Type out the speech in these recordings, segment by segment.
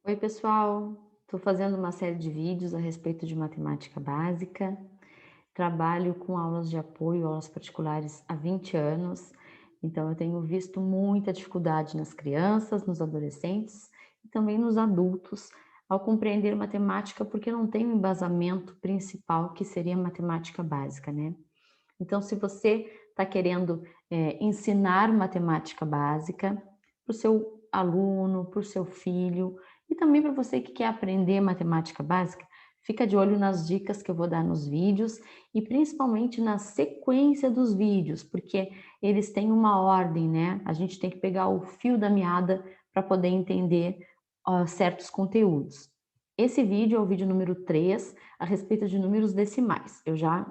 Oi, pessoal! Estou fazendo uma série de vídeos a respeito de matemática básica. Trabalho com aulas de apoio, aulas particulares há 20 anos, então eu tenho visto muita dificuldade nas crianças, nos adolescentes e também nos adultos ao compreender matemática, porque não tem um embasamento principal que seria matemática básica, né? Então, se você está querendo ensinar matemática básica para o seu aluno, para o seu filho e também para você que quer aprender matemática básica, fica de olho nas dicas que eu vou dar nos vídeos e principalmente na sequência dos vídeos, porque eles têm uma ordem, né? A gente tem que pegar o fio da meada para poder entender certos conteúdos. Esse vídeo é o vídeo número 3 a respeito de números decimais. Eu já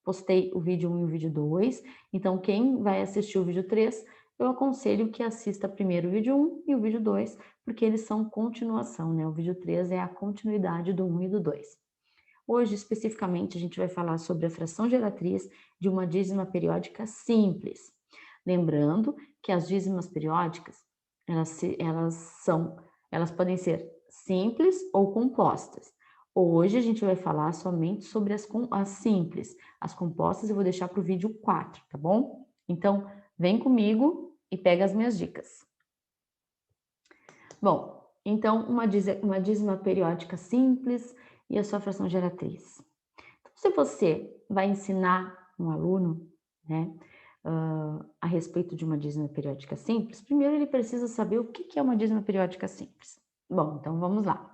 postei o vídeo 1 e o vídeo 2, então quem vai assistir o vídeo 3, eu aconselho que assista primeiro o vídeo 1 e o vídeo 2, porque eles são continuação, né? O vídeo 3 é a continuidade do 1 e do 2. Hoje, especificamente, a gente vai falar sobre a fração geratriz de uma dízima periódica simples. Lembrando que as dízimas periódicas, elas podem ser simples ou compostas. Hoje a gente vai falar somente sobre as simples. As compostas eu vou deixar para o vídeo 4, tá bom? Então, vem comigo e pega as minhas dicas. Bom, então uma dízima periódica simples e a sua fração geratriz. Então, se você vai ensinar um aluno, né, a respeito de uma dízima periódica simples, primeiro ele precisa saber o que é uma dízima periódica simples. Bom, então vamos lá.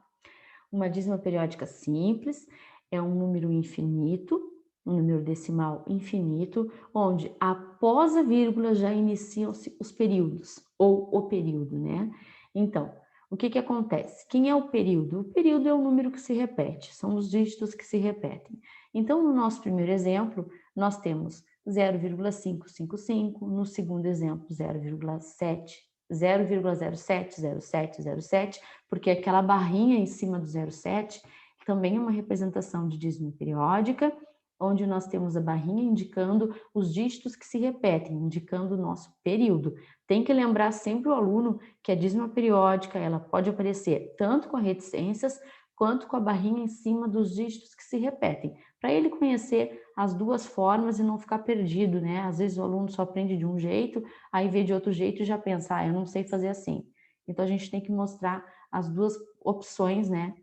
Uma dízima periódica simples é um número infinito, um número decimal infinito, onde após a vírgula já iniciam-se os períodos, ou o período, né? Então, o que acontece? Quem é o período? O período é o número que se repete, são os dígitos que se repetem. Então, no nosso primeiro exemplo, nós temos 0,555, no segundo exemplo, 0,070707, porque aquela barrinha em cima do 0,7 também é uma representação de dízima periódica, onde nós temos a barrinha indicando os dígitos que se repetem, indicando o nosso período. Tem que lembrar sempre o aluno que a dízima periódica ela pode aparecer tanto com reticências quanto com a barrinha em cima dos dígitos que se repetem, para ele conhecer as duas formas e não ficar perdido, né? Às vezes o aluno só aprende de um jeito, aí vê de outro jeito e já pensa, eu não sei fazer assim. Então a gente tem que mostrar as duas opções, né,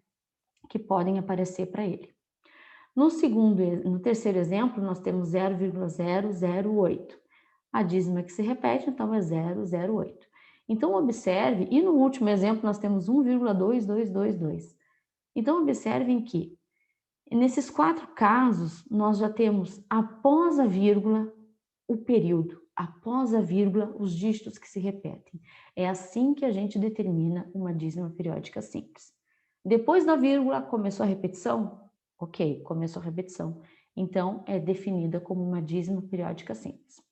que podem aparecer para ele. No terceiro exemplo, nós temos 0,008. A dízima que se repete, então, é 008. Então, observe, e no último exemplo nós temos 1,2222. Então, observem que, nesses 4 casos, nós já temos, após a vírgula, o período, após a vírgula, os dígitos que se repetem. É assim que a gente determina uma dízima periódica simples. Depois da vírgula, começou a repetição? Ok, começou a repetição. Então, é definida como uma dízima periódica simples.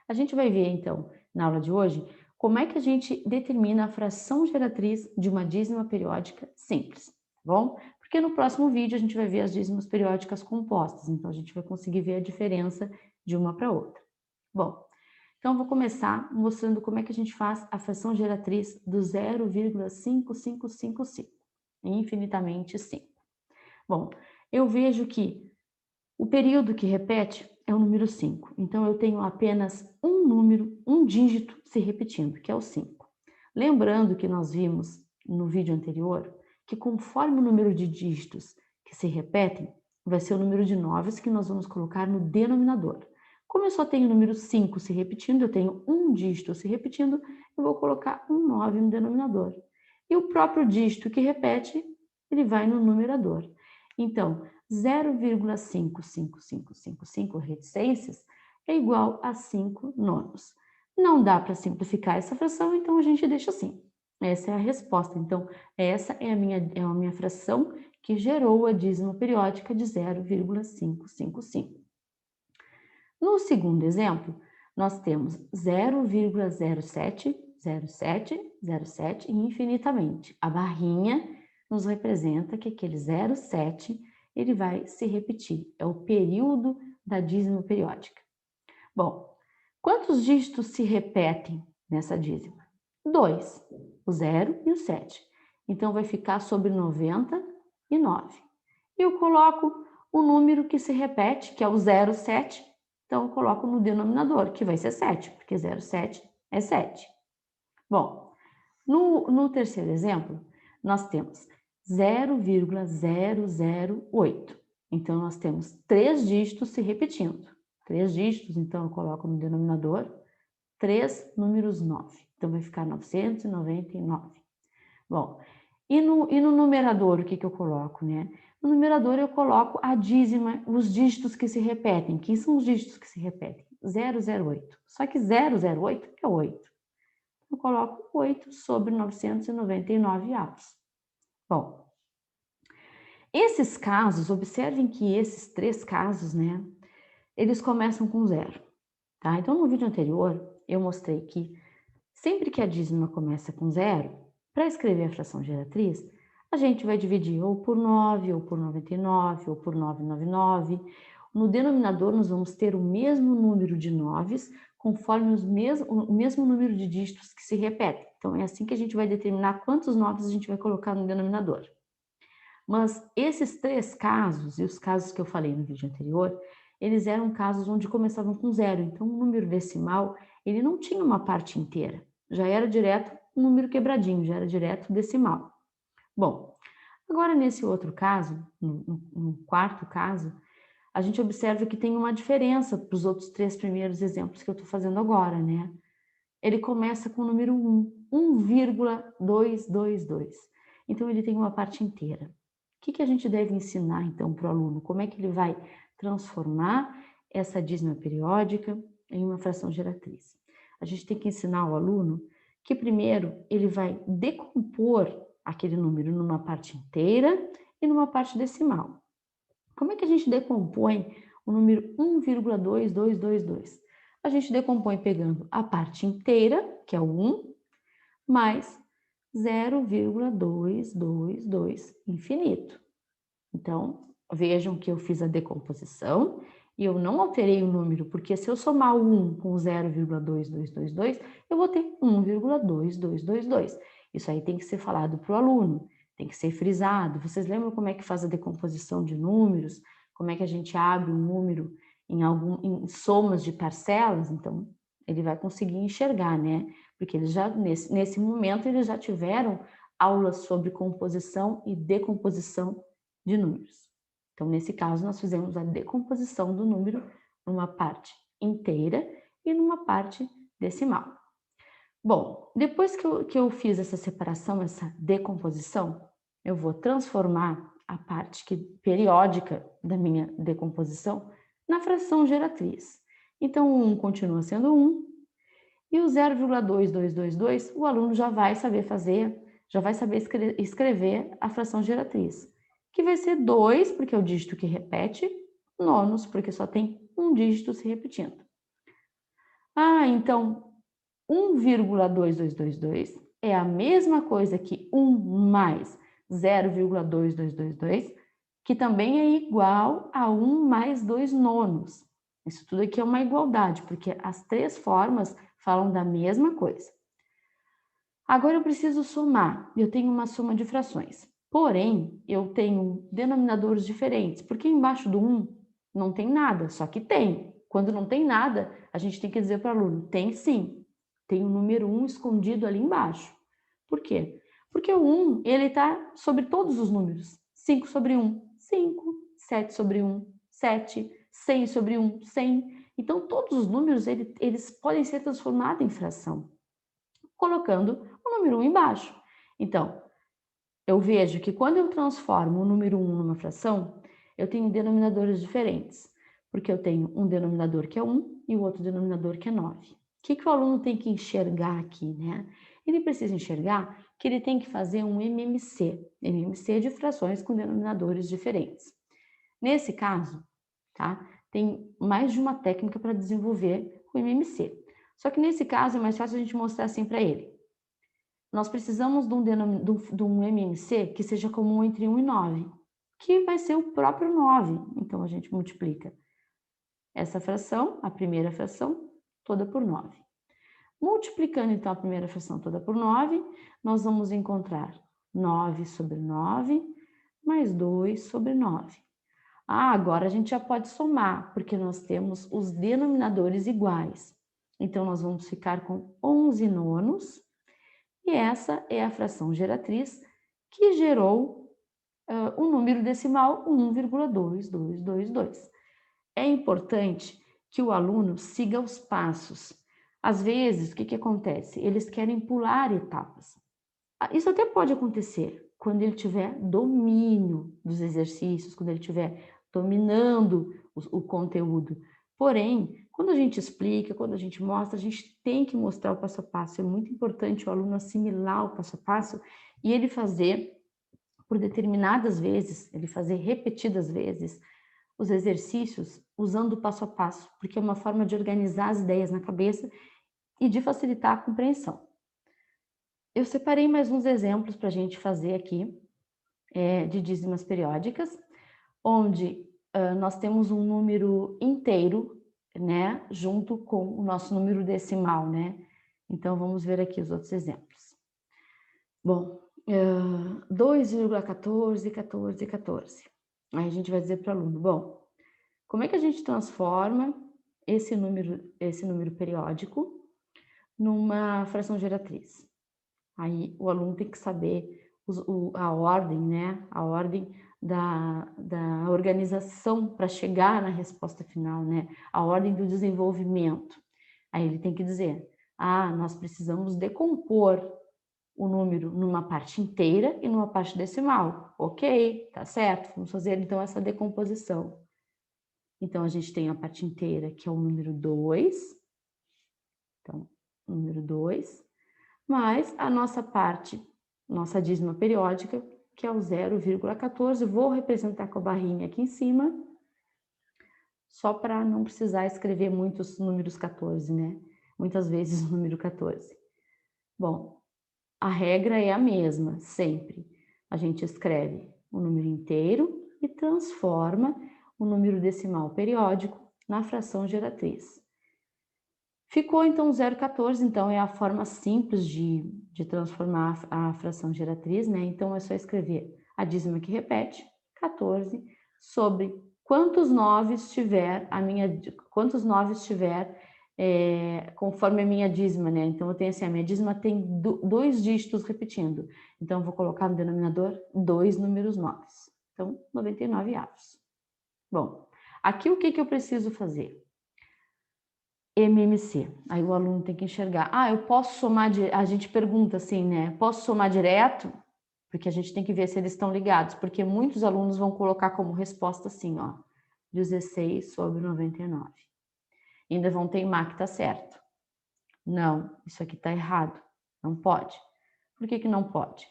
A gente vai ver, então, na aula de hoje, como é que a gente determina a fração geratriz de uma dízima periódica simples, tá bom? Porque no próximo vídeo a gente vai ver as dízimas periódicas compostas, então a gente vai conseguir ver a diferença de uma para outra. Bom, então eu vou começar mostrando como é que a gente faz a fração geratriz do 0,5555, infinitamente 5. Bom, eu vejo que o período que repete é o número 5, então eu tenho apenas um número, um dígito se repetindo, que é o 5. Lembrando que nós vimos no vídeo anterior que conforme o número de dígitos que se repetem, vai ser o número de noves que nós vamos colocar no denominador. Como eu só tenho o número 5 se repetindo, eu tenho um dígito se repetindo, eu vou colocar um 9 no denominador. E o próprio dígito que repete, ele vai no numerador. Então, 0,55555 reticências é igual a 5 nonos. Não dá para simplificar essa fração, então a gente deixa assim. Essa é a resposta. Então, essa é a minha fração que gerou a dízima periódica de 0,555. No segundo exemplo, nós temos 0,070707 infinitamente. A barrinha nos representa que aquele 0,7 ele vai se repetir, é o período da dízima periódica. Bom, quantos dígitos se repetem nessa dízima? 2, o 0 e o 7. então vai ficar sobre 99. Eu coloco o número que se repete, que é o 07, então eu coloco no denominador, que vai ser 7, porque 07 é 7. Bom, no terceiro exemplo, nós temos 0,008. Então, nós temos 3 dígitos se repetindo. 3 dígitos, então, eu coloco no denominador 3 números 9. Então, vai ficar 999. Bom, e no numerador, o que eu coloco, né? No numerador, eu coloco a dízima, os dígitos que se repetem. Quem são os dígitos que se repetem? 008. Só que 008 é 8. Eu coloco 8 sobre 999 avos. Bom, esses casos, observem que esses 3 casos, né, eles começam com 0, tá? Então, no vídeo anterior, eu mostrei que sempre que a dízima começa com 0, para escrever a fração geratriz, a gente vai dividir ou por 9, ou por 99, ou por 999. No denominador, nós vamos ter o mesmo número de noves, conforme o mesmo número de dígitos que se repetem. Então, é assim que a gente vai determinar quantos noves a gente vai colocar no denominador. Mas esses 3 casos, e os casos que eu falei no vídeo anterior, eles eram casos onde começavam com 0. Então, o número decimal, ele não tinha uma parte inteira. Já era direto um número quebradinho, já era direto decimal. Bom, agora nesse outro caso, no quarto caso, a gente observa que tem uma diferença para os outros 3 primeiros exemplos que eu estou fazendo agora, né? Ele começa com o número 1, 1,222. Então, ele tem uma parte inteira. O que a gente deve ensinar, então, para o aluno? Como é que ele vai transformar essa dízima periódica em uma fração geratriz? A gente tem que ensinar ao aluno que, primeiro, ele vai decompor aquele número numa parte inteira e numa parte decimal. Como é que a gente decompõe o número 1,2222? A gente decompõe pegando a parte inteira, que é o 1, mais 0,222 infinito. Então, vejam que eu fiz a decomposição e eu não alterei o número, porque se eu somar o 1 com 0,2222, eu vou ter 1,2222. Isso aí tem que ser falado para o aluno, tem que ser frisado. Vocês lembram como é que faz a decomposição de números? Como é que a gente abre um número em somas de parcelas? Então, ele vai conseguir enxergar, né? Porque eles já, nesse momento, eles já tiveram aulas sobre composição e decomposição de números. Então, nesse caso, nós fizemos a decomposição do número numa parte inteira e numa parte decimal. Bom, depois que eu fiz essa separação, essa decomposição, eu vou transformar a parte periódica da minha decomposição na fração geratriz. Então, o 1 continua sendo 1, e o 0,2222, o aluno já vai saber fazer, já vai saber escrever a fração geratriz, que vai ser 2, porque é o dígito que repete, nonos, porque só tem um dígito se repetindo. Ah, então 1,2222 é a mesma coisa que 1 mais 0,2222, que também é igual a 1 mais 2 nonos. Isso tudo aqui é uma igualdade, porque as 3 formas falam da mesma coisa. Agora eu preciso somar. Eu tenho uma soma de frações. Porém, eu tenho denominadores diferentes, porque embaixo do 1 não tem nada, só que tem. Quando não tem nada, a gente tem que dizer para o aluno, tem sim. Tem o número 1 escondido ali embaixo. Por quê? Porque o 1, ele está sobre todos os números. 5 sobre 1, 5. 7 sobre 1, 7. 100 sobre 1, 100. Então, todos os números, eles podem ser transformados em fração, colocando o número 1 embaixo. Então, eu vejo que quando eu transformo o número 1 numa fração, eu tenho denominadores diferentes, porque eu tenho um denominador que é 1 e o outro denominador que é 9. O que o aluno tem que enxergar aqui, né? Ele precisa enxergar que ele tem que fazer um MMC de frações com denominadores diferentes. Nesse caso, tá? Tem mais de uma técnica para desenvolver o MMC. Só que nesse caso é mais fácil a gente mostrar assim para ele. Nós precisamos de um MMC que seja comum entre 1 e 9, que vai ser o próprio 9. Então, a gente multiplica essa fração, a primeira fração, toda por 9. Multiplicando, então, a primeira fração toda por 9, nós vamos encontrar 9 sobre 9, mais 2 sobre 9. Ah, agora a gente já pode somar, porque nós temos os denominadores iguais. Então, nós vamos ficar com 11 nonos, e essa é a fração geratriz que gerou o número decimal 1,2222. É importante que o aluno siga os passos. Às vezes, o que acontece? Eles querem pular etapas. Isso até pode acontecer quando ele tiver domínio dos exercícios, quando ele estiver dominando o conteúdo. Porém, quando a gente explica, quando a gente mostra, a gente tem que mostrar o passo a passo. É muito importante o aluno assimilar o passo a passo e ele fazer por determinadas vezes, ele fazer repetidas vezes os exercícios usando o passo a passo, porque é uma forma de organizar as ideias na cabeça e de facilitar a compreensão. Eu separei mais uns exemplos para a gente fazer aqui, de dízimas periódicas, onde nós temos um número inteiro, né, junto com o nosso número decimal, né? Então, vamos ver aqui os outros exemplos. Bom, 2,14. Aí a gente vai dizer para o aluno, bom, como é que a gente transforma esse número periódico numa fração geratriz? Aí o aluno tem que saber a ordem, né? A ordem da organização para chegar na resposta final, né? A ordem do desenvolvimento. Aí ele tem que dizer, nós precisamos decompor o número numa parte inteira e numa parte decimal. Ok, tá certo, vamos fazer então essa decomposição. Então, a gente tem a parte inteira, que é o número 2. Então, número 2. Mais a nossa parte, nossa dízima periódica, que é o 0,14. Vou representar com a barrinha aqui em cima, só para não precisar escrever muitos números 14, né? Muitas vezes o número 14. Bom, a regra é a mesma, sempre. A gente escreve o número inteiro e transforma o número decimal periódico na fração geratriz. Ficou então 0,14, então é a forma simples de transformar a fração geratriz, né? Então é só escrever a dízima que repete, 14, sobre quantos noves tiver conforme a minha dízima, né? Então eu tenho assim, a minha dízima tem 2 dígitos repetindo. Então eu vou colocar no denominador 2 números noves. Então 99 avos. Bom, aqui o que eu preciso fazer? MMC. Aí o aluno tem que enxergar. Eu posso somar, a gente pergunta assim, né? Posso somar direto? Porque a gente tem que ver se eles estão ligados, porque muitos alunos vão colocar como resposta assim, ó, 16 sobre 99. Ainda vão teimar que tá certo. Não, isso aqui tá errado. Não pode. Por que não pode?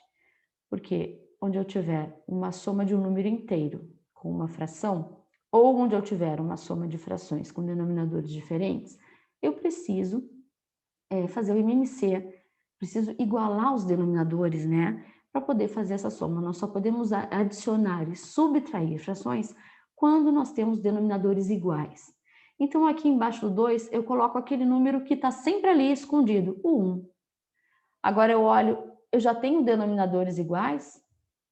Porque onde eu tiver uma soma de um número inteiro com uma fração, ou onde eu tiver uma soma de frações com denominadores diferentes, eu preciso fazer o MMC, preciso igualar os denominadores, né? Para poder fazer essa soma. Nós só podemos adicionar e subtrair frações quando nós temos denominadores iguais. Então, aqui embaixo do 2, eu coloco aquele número que está sempre ali escondido, o 1. Agora eu olho, eu já tenho denominadores iguais?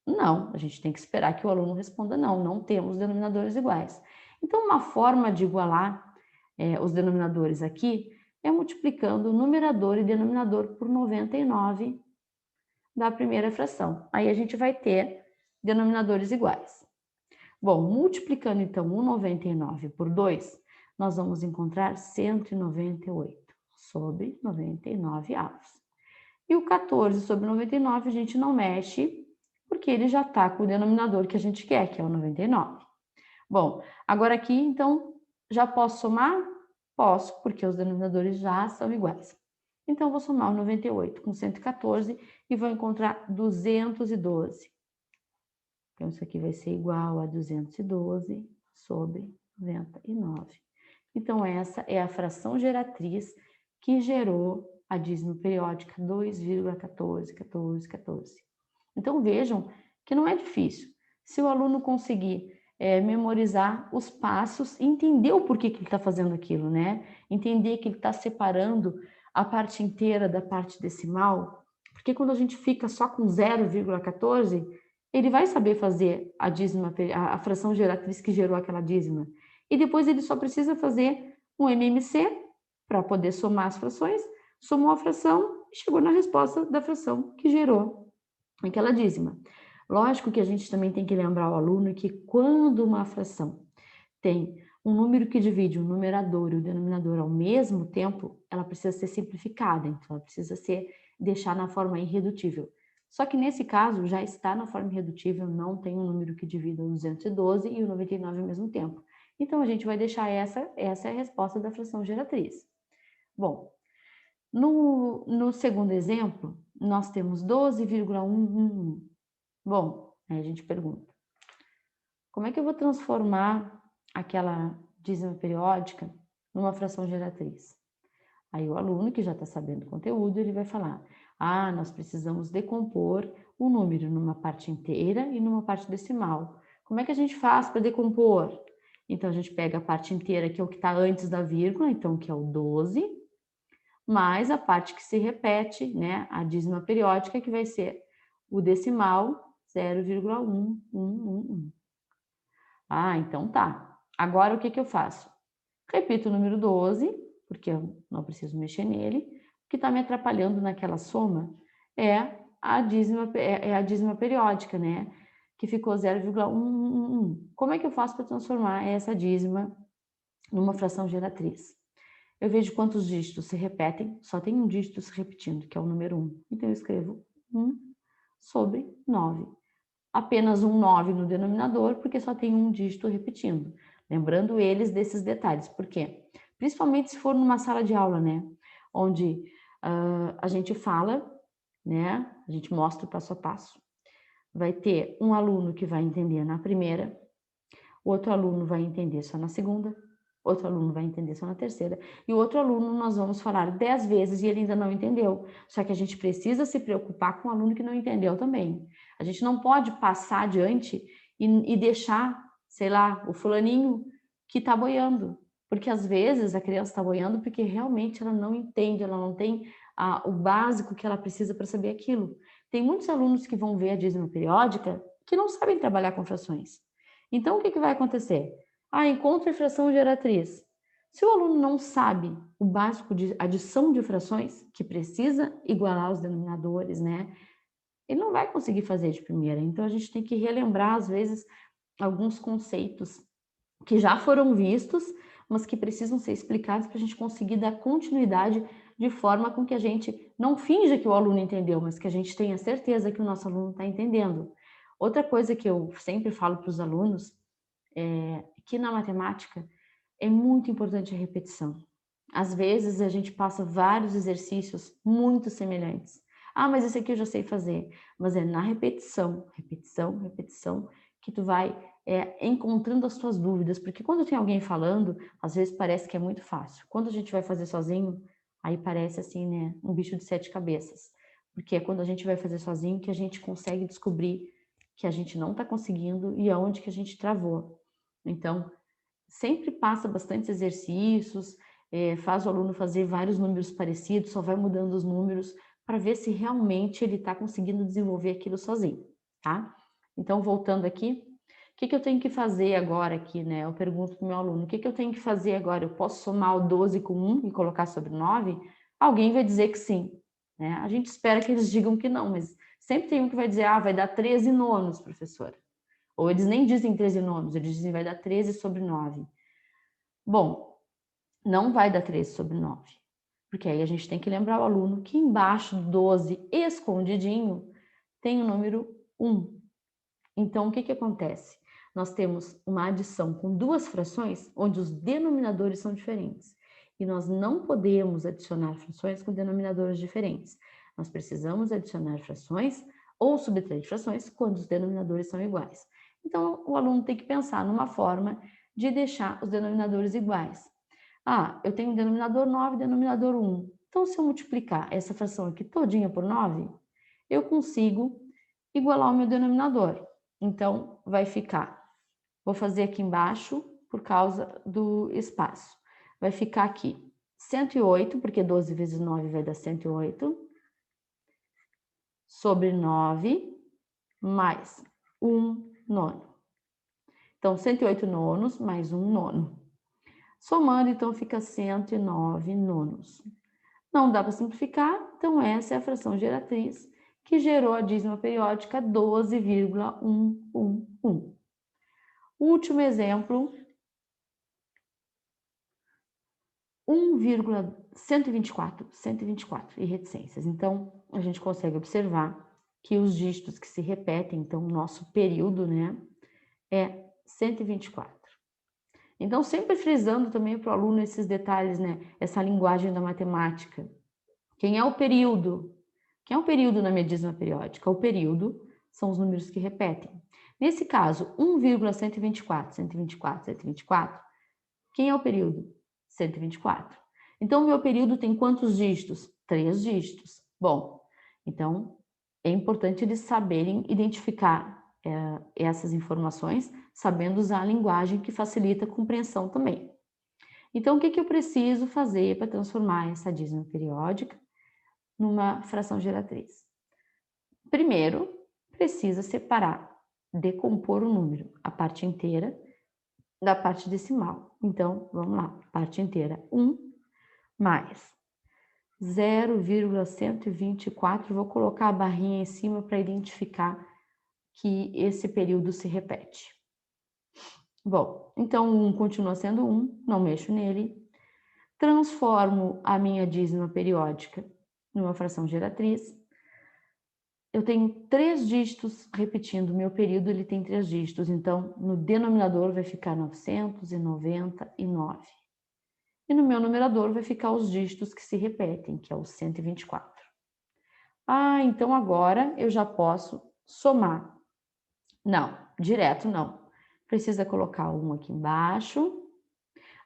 Não, a gente tem que esperar que o aluno responda não, não temos denominadores iguais. Então, uma forma de igualar os denominadores aqui é multiplicando o numerador e denominador por 99 da primeira fração. Aí a gente vai ter denominadores iguais. Bom, multiplicando então o 99 por 2, nós vamos encontrar 198 sobre 99 avos. E o 14 sobre 99 a gente não mexe, porque ele já está com o denominador que a gente quer, que é o 99. Bom, agora aqui, então, já posso somar? Posso, porque os denominadores já são iguais. Então, vou somar o 98 com 114 e vou encontrar 212. Então, isso aqui vai ser igual a 212 sobre 99. Então, essa é a fração geratriz que gerou a dízima periódica 2,14. Então, vejam que não é difícil. Se o aluno conseguir memorizar os passos e entender o porquê que ele está fazendo aquilo, né? Entender que ele está separando a parte inteira da parte decimal, Porque quando a gente fica só com 0,14, ele vai saber fazer a dízima, a fração geratriz que gerou aquela dízima. E depois ele só precisa fazer um MMC para poder somar as frações, somou a fração e chegou na resposta da fração que gerou aquela dízima. Lógico que a gente também tem que lembrar ao aluno que quando uma fração tem um número que divide o numerador e o denominador ao mesmo tempo, ela precisa ser simplificada, então ela precisa ser deixar na forma irredutível. Só que nesse caso já está na forma irredutível, não tem um número que divida o 212 e o 99 ao mesmo tempo. Então a gente vai deixar essa é a resposta da fração geratriz. Bom, no segundo exemplo, nós temos 12,111. Bom, aí a gente pergunta, como é que eu vou transformar aquela dízima periódica numa fração geratriz? Aí o aluno que já está sabendo o conteúdo, ele vai falar, nós precisamos decompor o número numa parte inteira e numa parte decimal. Como é que a gente faz para decompor? Então a gente pega a parte inteira, que é o que está antes da vírgula, então que é o 12, mais a parte que se repete, né, a dízima periódica, que vai ser o decimal 0,1111. Então tá. Agora o que eu faço? Repito o número 12, porque eu não preciso mexer nele. O que está me atrapalhando naquela soma é a dízima periódica, né? Que ficou 0,1111. Como é que eu faço para transformar essa dízima numa fração geratriz? Eu vejo quantos dígitos se repetem, só tem um dígito se repetindo, que é o número 1. Então eu escrevo 1 sobre 9. Apenas um 9 no denominador, porque só tem um dígito repetindo. Lembrando eles desses detalhes, por quê? Principalmente se for numa sala de aula, né? Onde a gente fala, né? A gente mostra o passo a passo. Vai ter um aluno que vai entender na primeira, outro aluno vai entender só na segunda, outro aluno vai entender só na terceira, e o outro aluno nós vamos falar 10 vezes e ele ainda não entendeu. Só que a gente precisa se preocupar com o aluno que não entendeu também. A gente não pode passar adiante e deixar, sei lá, o fulaninho que está boiando. Porque às vezes a criança está boiando porque realmente ela não entende, ela não tem o básico que ela precisa para saber aquilo. Tem muitos alunos que vão ver a dízima periódica que não sabem trabalhar com frações. Então, o que vai acontecer? Encontre a fração geratriz. Se o aluno não sabe o básico de adição de frações, que precisa igualar os denominadores, né? Ele não vai conseguir fazer de primeira. Então, a gente tem que relembrar, às vezes, alguns conceitos que já foram vistos, mas que precisam ser explicados para a gente conseguir dar continuidade de forma com que a gente não finja que o aluno entendeu, mas que a gente tenha certeza que o nosso aluno está entendendo. Outra coisa que eu sempre falo para os alunos é que na matemática é muito importante a repetição. Às vezes a gente passa vários exercícios muito semelhantes. Mas esse aqui eu já sei fazer. Mas é na repetição, repetição, repetição, que tu vai encontrando as tuas dúvidas. Porque quando tem alguém falando, às vezes parece que é muito fácil. Quando a gente vai fazer sozinho, aí parece assim, né, um bicho de 7 cabeças. Porque é quando a gente vai fazer sozinho que a gente consegue descobrir que a gente não está conseguindo e aonde que a gente travou. Então, sempre passa bastante exercícios, faz o aluno fazer vários números parecidos, só vai mudando os números para ver se realmente ele está conseguindo desenvolver aquilo sozinho, tá? Então, voltando aqui, o que eu tenho que fazer agora aqui, né? Eu pergunto para o meu aluno, o que eu tenho que fazer agora? Eu posso somar o 12 com 1 e colocar sobre 9? Alguém vai dizer que sim, né? A gente espera que eles digam que não, mas sempre tem um que vai dizer, vai dar 13 nonos, professora. Ou eles nem dizem 13 nonos, eles dizem vai dar 13 sobre 9. Bom, não vai dar 13 sobre 9, porque aí a gente tem que lembrar o aluno que embaixo do 12, escondidinho, tem o número 1. Então, o que acontece? Nós temos uma adição com duas frações, onde os denominadores são diferentes. E nós não podemos adicionar frações com denominadores diferentes. Nós precisamos adicionar frações ou subtrair frações quando os denominadores são iguais. Então, o aluno tem que pensar numa forma de deixar os denominadores iguais. Eu tenho um denominador 9 e denominador 1. Então, se eu multiplicar essa fração aqui todinha por 9, eu consigo igualar o meu denominador. Então, vai ficar, vou fazer aqui embaixo por causa do espaço. Vai ficar aqui 108, porque 12 vezes 9 vai dar 108. sobre 9 mais 1 nono. Então, 108 nonos mais 1 nono. Somando, então, fica 109 nonos. Não dá para simplificar, então essa é a fração geratriz que gerou a dízima periódica 12,111. Último exemplo, 124 e reticências. Então, a gente consegue observar que os dígitos que se repetem, então o nosso período, né, é 124. Então, sempre frisando também para o aluno esses detalhes, né, essa linguagem da matemática. Quem é o período? Quem é o período na minha dízima periódica? O período são os números que repetem. Nesse caso, 1,124, 124, 124, quem é o período? 124. Então, o meu período tem quantos dígitos? 3 dígitos. Bom, então é importante eles saberem identificar essas informações, sabendo usar a linguagem que facilita a compreensão também. Então, o que eu preciso fazer para transformar essa dízima periódica numa fração geratriz? Primeiro, precisa separar, decompor o número, a parte inteira da parte decimal. Então, vamos lá, parte inteira, 1 mais 0,124, vou colocar a barrinha em cima para identificar que esse período se repete. Bom, então 1 continua sendo 1, não mexo nele. Transformo a minha dízima periódica numa fração geratriz. Eu tenho 3 dígitos repetindo, o meu período ele tem 3 dígitos, então no denominador vai ficar 999. E no meu numerador vai ficar os dígitos que se repetem, que é o 124. Ah, então agora eu já posso somar. Não, direto não. Precisa colocar um aqui embaixo.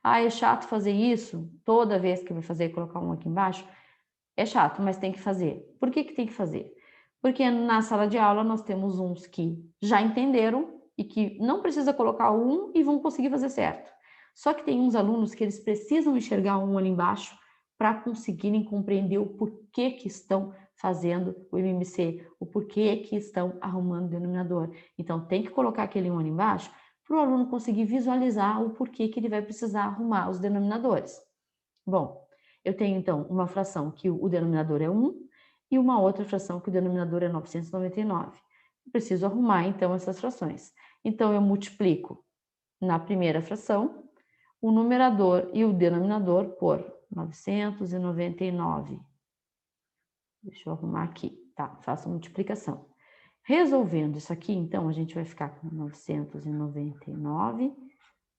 Ah, é chato fazer isso? Toda vez que vai fazer, colocar um aqui embaixo? É chato, mas tem que fazer. Por que tem que fazer? Porque na sala de aula nós temos uns que já entenderam e que não precisa colocar um e vão conseguir fazer certo. Só que tem uns alunos que eles precisam enxergar um ali embaixo para conseguirem compreender o porquê que estão fazendo o MMC, o porquê que estão arrumando o denominador. Então tem que colocar aquele um ali embaixo para o aluno conseguir visualizar o porquê que ele vai precisar arrumar os denominadores. Bom, eu tenho então uma fração que o denominador é 1 e uma outra fração que o denominador é 999. Eu preciso arrumar então essas frações. Então eu multiplico na primeira fração o numerador e o denominador por 999. Deixa eu arrumar aqui, tá? Faço a multiplicação. Resolvendo isso aqui, então, a gente vai ficar com 999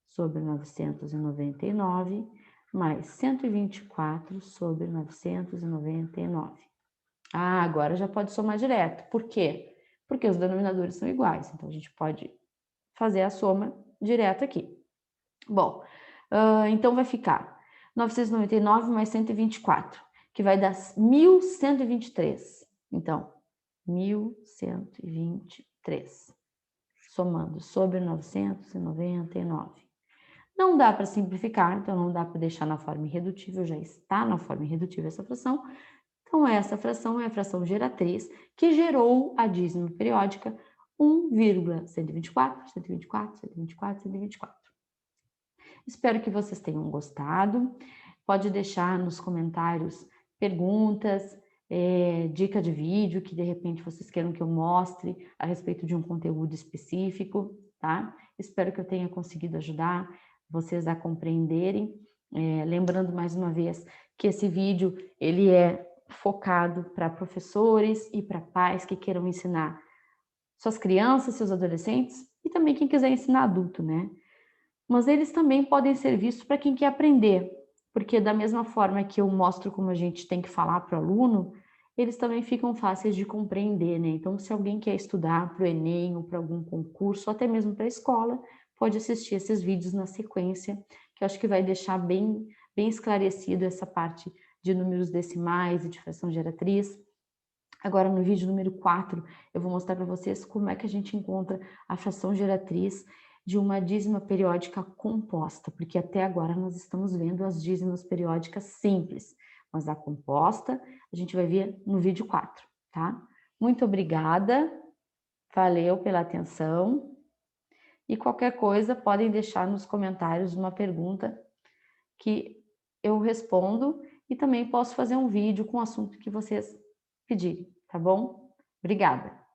sobre 999 mais 124 sobre 999. Ah, agora já pode somar direto. Por quê? Porque os denominadores são iguais. Então, a gente pode fazer a soma direto aqui. Bom, então vai ficar 999 mais 124, que vai dar 1.123. Então, 1.123, somando sobre 999. Não dá para simplificar, então não dá para deixar na forma irredutível, já está na forma irredutível essa fração. Então, essa fração é a fração geratriz que gerou a dízima periódica 1,124, 124, 124, 124. Espero que vocês tenham gostado. Pode deixar nos comentários perguntas, dica de vídeo que de repente vocês queiram que eu mostre a respeito de um conteúdo específico, tá? Espero que eu tenha conseguido ajudar vocês a compreenderem. Lembrando mais uma vez que esse vídeo ele é focado para professores e para pais que queiram ensinar suas crianças, seus adolescentes e também quem quiser ensinar adulto, né? Mas eles também podem ser vistos para quem quer aprender, porque da mesma forma que eu mostro como a gente tem que falar para o aluno, eles também ficam fáceis de compreender, né? Então, se alguém quer estudar para o Enem ou para algum concurso, ou até mesmo para a escola, pode assistir esses vídeos na sequência, que eu acho que vai deixar bem esclarecido essa parte de números decimais e de fração geratriz. Agora, no vídeo número 4, eu vou mostrar para vocês como é que a gente encontra a fração geratriz de uma dízima periódica composta, porque até agora nós estamos vendo as dízimas periódicas simples, mas a composta a gente vai ver no vídeo 4, tá? Muito obrigada, valeu pela atenção. E qualquer coisa, podem deixar nos comentários uma pergunta que eu respondo e também posso fazer um vídeo com o assunto que vocês pedirem, tá bom? Obrigada!